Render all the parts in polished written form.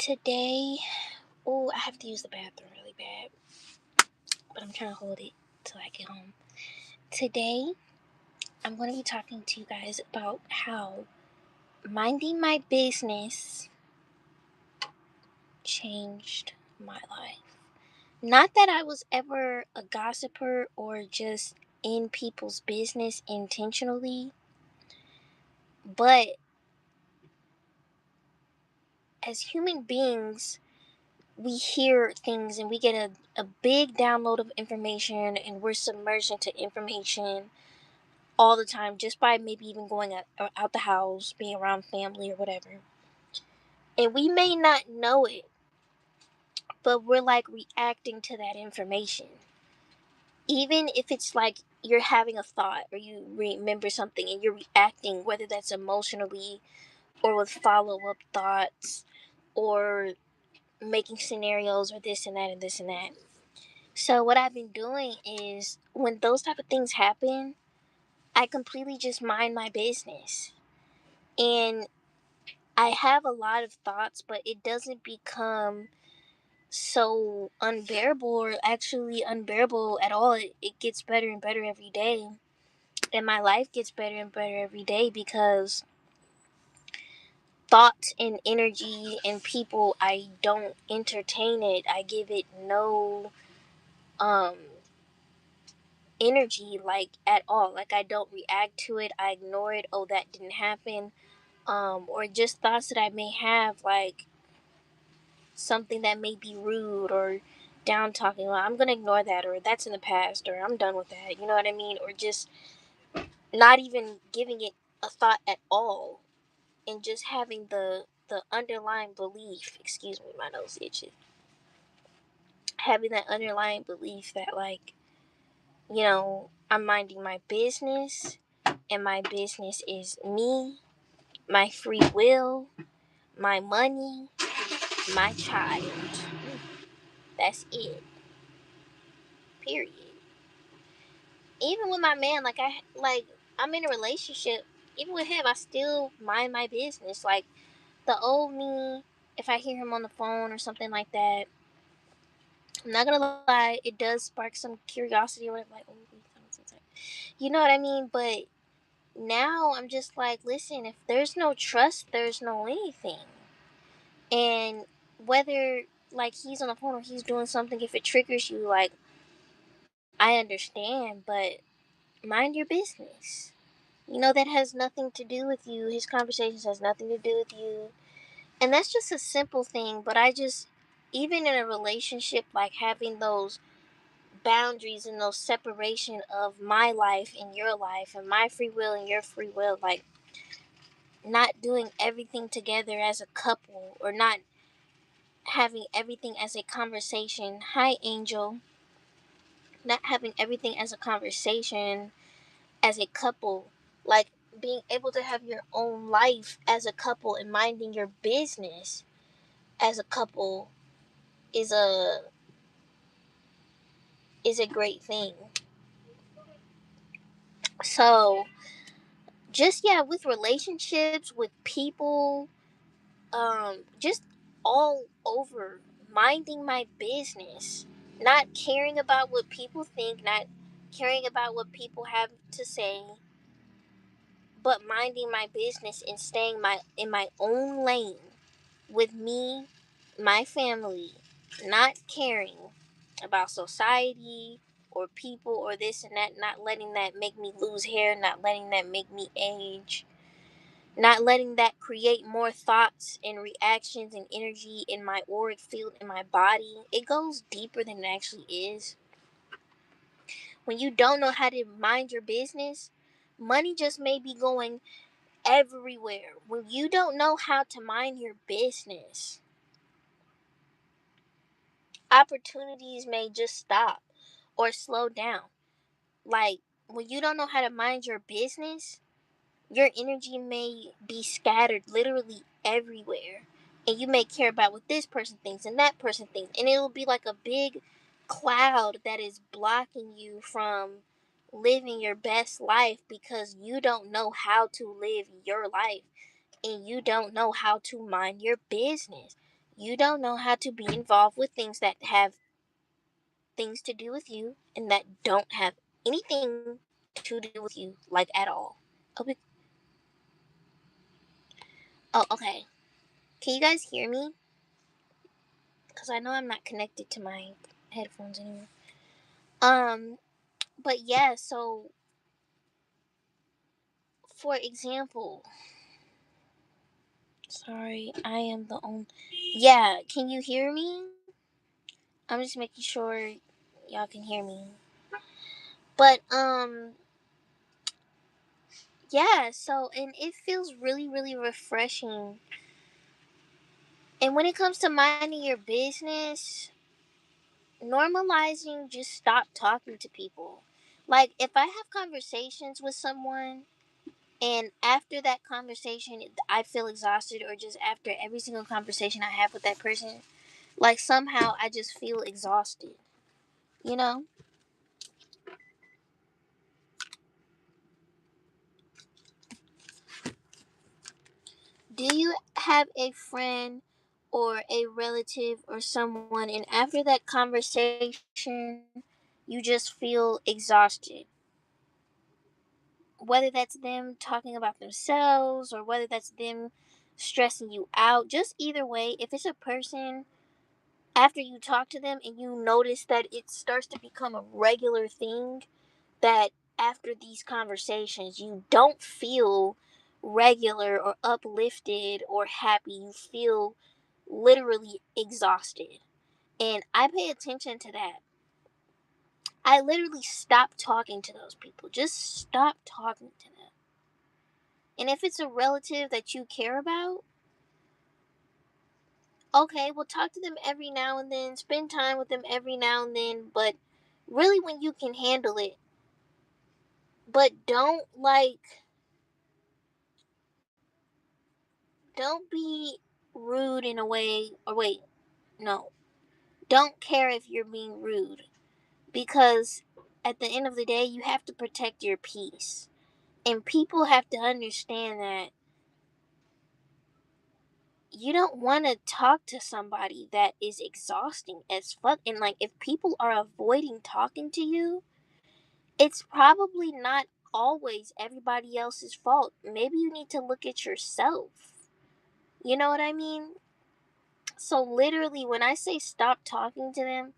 Today, oh, I have to use the bathroom really bad, but I'm trying to hold it till I get home. Today, I'm going to be talking to you guys about how minding my business changed my life. Not that I was ever a gossiper or just in people's business intentionally, but as human beings, we hear things and we get a big download of information and we're submerged into information all the time just by maybe even going out the house, being around family or whatever. And we may not know it, but we're like reacting to that information. Even if it's like you're having a thought or you remember something and you're reacting, whether that's emotionally or with follow up thoughts or making scenarios or this and that and this and that. So what I've been doing is when those type of things happen, I completely just mind my business. And I have a lot of thoughts, but it doesn't become so unbearable or actually unbearable at all. It gets better and better every day. And my life gets better and better every day because thoughts and energy and people, I don't entertain it. I give it no um energy like at all. Like I don't react to it. I ignore it. Oh, that didn't happen. Or just thoughts that I may have like something that may be rude or down talking, well, I'm gonna ignore that, or that's in the past, or I'm done with that. You know what I mean? Or just not even giving it a thought at all, and just having the underlying belief. Excuse me, my nose itches. Having that underlying belief that I'm minding my business, and my business is me, my free will, my money, my child. That's it. Period. Even with my man, I'm in a relationship. Even with him, I still mind my business. Like the old me, if I hear him on the phone or something like that, I'm not gonna lie, it does spark some curiosity or whatever. Like, oh, you know what I mean? But now I'm just like, listen, if there's no trust, there's no anything. And whether like he's on the phone or he's doing something, if it triggers you, like I understand, but mind your business. That has nothing to do with you. His conversations has nothing to do with you. And that's just a simple thing, but even in a relationship, like having those boundaries and those separation of my life and your life and my free will and your free will, like not doing everything together as a couple or not having everything as a conversation. Hi, Angel. Not having everything as a conversation as a couple, like being able to have your own life as a couple and minding your business as a couple is a great thing. So just with relationships, with people, just all over, minding my business, not caring about what people think, not caring about what people have to say, but minding my business and staying in my own lane with me, my family, not caring about society or people or this and that, not letting that make me lose hair, not letting that make me age, not letting that create more thoughts and reactions and energy in my auric field in my body. It goes deeper than it actually is. When you don't know how to mind your business, money just may be going everywhere. When you don't know how to mind your business, opportunities may just stop or slow down. Like when you don't know how to mind your business, your energy may be scattered literally everywhere. And you may care about what this person thinks and that person thinks. And it'll be like a big cloud that is blocking you from living your best life because you don't know how to live your life and you don't know how to mind your business. You don't know how to be involved with things that have things to do with you and that don't have anything to do with you, like at all. Oh, okay. Can you guys hear me? Because I know I'm not connected to my headphones anymore. But yeah, so for example, sorry, I am the only. Yeah, can you hear me? I'm just making sure y'all can hear me. But yeah, so and it feels really really refreshing. And when it comes to minding your business, normalizing just stop talking to people. Like if I have conversations with someone and after that conversation I feel exhausted, or just after every single conversation I have with that person, like somehow I just feel exhausted, you know? Do you have a friend or a relative or someone, and after that conversation you just feel exhausted? Whether that's them talking about themselves or whether that's them stressing you out, just either way, if it's a person, after you talk to them and you notice that it starts to become a regular thing, that after these conversations you don't feel regular or uplifted or happy, you feel literally exhausted. And I pay attention to that. I literally stop talking to those people. Just stop talking to them. And if it's a relative that you care about, okay, well, talk to them every now and then, spend time with them every now and then, but really when you can handle it. But don't be rude in a way, or wait, no. Don't care if you're being rude, because at the end of the day, you have to protect your peace. And people have to understand that you don't want to talk to somebody that is exhausting as fuck. And like, if people are avoiding talking to you, it's probably not always everybody else's fault. Maybe you need to look at yourself. You know what I mean? So, literally, when I say stop talking to them,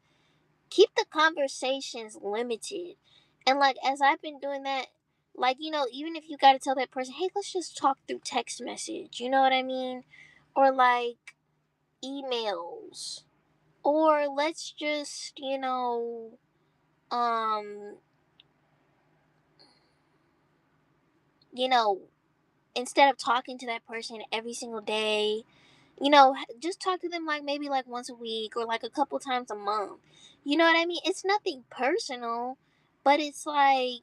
keep the conversations limited. And like, as I've been doing that, like, even if you got to tell that person, hey, let's just talk through text message, you know what I mean? Or like emails. Or let's just, um, you know, instead of talking to that person every single day, just talk to them like maybe like once a week or like a couple times a month. You know what I mean? It's nothing personal, but it's like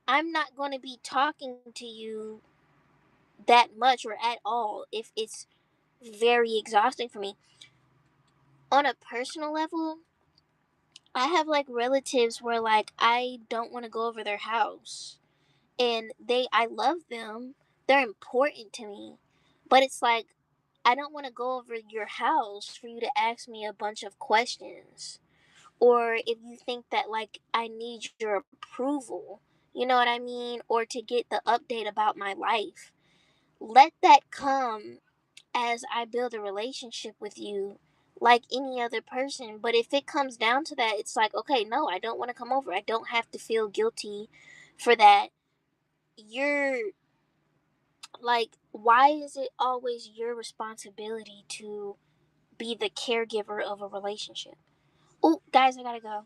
I'm not going to be talking to you that much or at all if it's very exhausting for me. On a personal level, I have like relatives where like I don't want to go over their house, and I love them. They're important to me. But it's like I don't want to go over your house for you to ask me a bunch of questions, or if you think that like I need your approval, you know what I mean, or to get the update about my life. Let that come as I build a relationship with you like any other person. But if it comes down to that, it's like, okay, no, I don't want to come over. I don't have to feel guilty for that. You're like, why is it always your responsibility to be the caregiver of a relationship? Oh, guys, I gotta go.